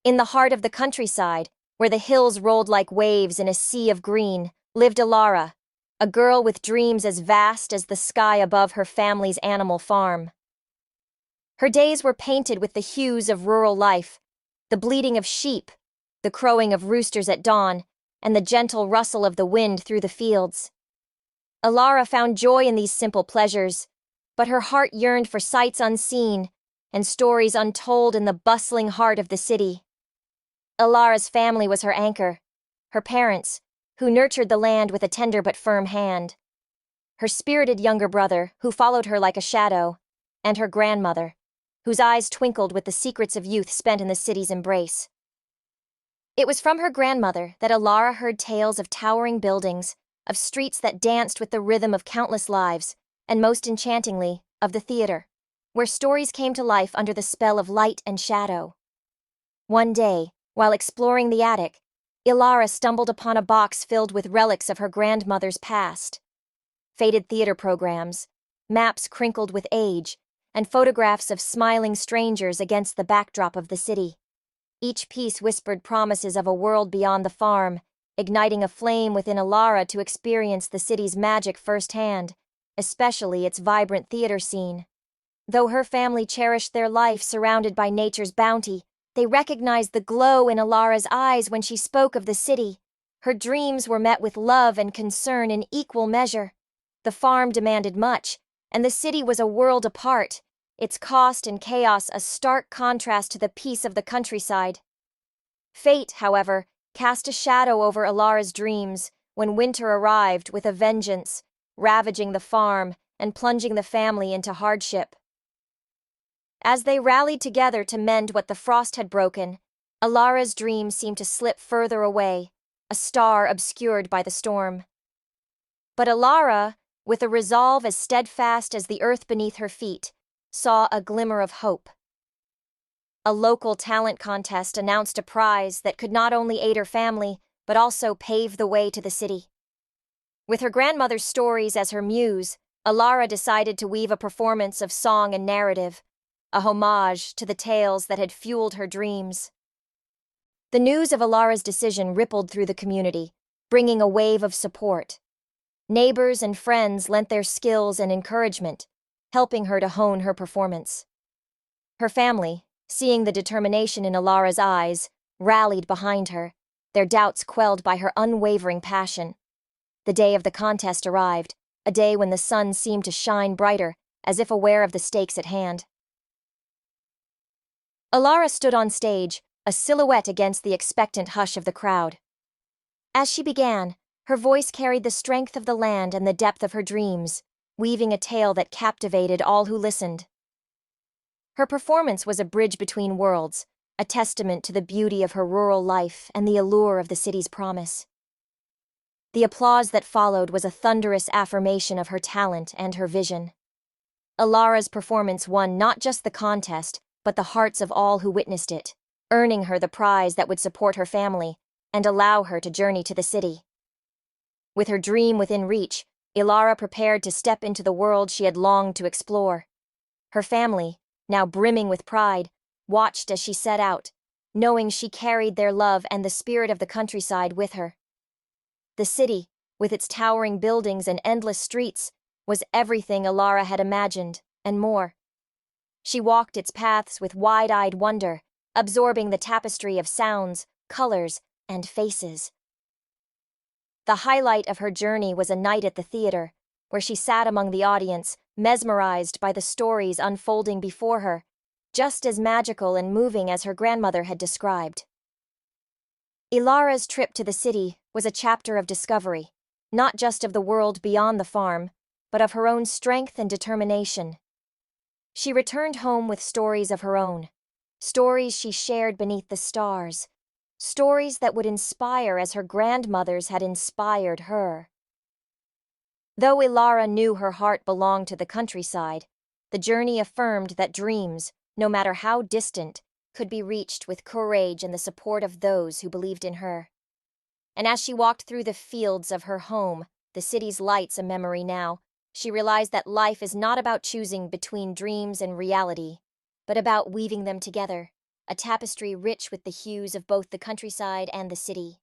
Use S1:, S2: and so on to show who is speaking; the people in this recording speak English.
S1: In the heart of the countryside, where the hills rolled like waves in a sea of green, lived Elara, a girl with dreams as vast as the sky above her family's animal farm. Her days were painted with the hues of rural life, the bleating of sheep, the crowing of roosters at dawn, and the gentle rustle of the wind through the fields. Elara found joy in these simple pleasures, but her heart yearned for sights unseen and stories untold in the bustling heart of the city. Elara's family was her anchor, her parents, who nurtured the land with a tender but firm hand, her spirited younger brother, who followed her like a shadow, and her grandmother, whose eyes twinkled with the secrets of youth spent in the city's embrace. It was from her grandmother that Elara heard tales of towering buildings, of streets that danced with the rhythm of countless lives, and most enchantingly, of the theater, where stories came to life under the spell of light and shadow. One day, while exploring the attic, Elara stumbled upon a box filled with relics of her grandmother's past. Faded theater programs, maps crinkled with age, and photographs of smiling strangers against the backdrop of the city. Each piece whispered promises of a world beyond the farm, igniting a flame within Elara to experience the city's magic firsthand, especially its vibrant theater scene. Though her family cherished their life surrounded by nature's bounty, they recognized the glow in Elara's eyes when she spoke of the city. Her dreams were met with love and concern in equal measure. The farm demanded much, and the city was a world apart, its cost and chaos a stark contrast to the peace of the countryside. Fate, however, cast a shadow over Elara's dreams when winter arrived with a vengeance, ravaging the farm and plunging the family into hardship. As they rallied together to mend what the frost had broken, Elara's dream seemed to slip further away, a star obscured by the storm. But Elara, with a resolve as steadfast as the earth beneath her feet, saw a glimmer of hope. A local talent contest announced a prize that could not only aid her family, but also pave the way to the city. With her grandmother's stories as her muse, Elara decided to weave a performance of song and narrative, a homage to the tales that had fueled her dreams. The news of Elara's decision rippled through the community, bringing a wave of support. Neighbors and friends lent their skills and encouragement, helping her to hone her performance. Her family, seeing the determination in Elara's eyes, rallied behind her, their doubts quelled by her unwavering passion. The day of the contest arrived, a day when the sun seemed to shine brighter, as if aware of the stakes at hand. Elara stood on stage, a silhouette against the expectant hush of the crowd. As she began, her voice carried the strength of the land and the depth of her dreams, weaving a tale that captivated all who listened. Her performance was a bridge between worlds, a testament to the beauty of her rural life and the allure of the city's promise. The applause that followed was a thunderous affirmation of her talent and her vision. Elara's performance won not just the contest, but the hearts of all who witnessed it, earning her the prize that would support her family and allow her to journey to the city. With her dream within reach, Elara prepared to step into the world she had longed to explore. Her family, now brimming with pride, watched as she set out, knowing she carried their love and the spirit of the countryside with her. The city, with its towering buildings and endless streets, was everything Elara had imagined, and more. She walked its paths with wide-eyed wonder, absorbing the tapestry of sounds, colors, and faces. The highlight of her journey was a night at the theater, where she sat among the audience, mesmerized by the stories unfolding before her, just as magical and moving as her grandmother had described. Elara's trip to the city was a chapter of discovery, not just of the world beyond the farm, but of her own strength and determination. She returned home with stories of her own, stories she shared beneath the stars, stories that would inspire as her grandmothers had inspired her. Though Elara knew her heart belonged to the countryside, the journey affirmed that dreams, no matter how distant, could be reached with courage and the support of those who believed in her. And as she walked through the fields of her home, the city's lights a memory now, she realized that life is not about choosing between dreams and reality, but about weaving them together, a tapestry rich with the hues of both the countryside and the city.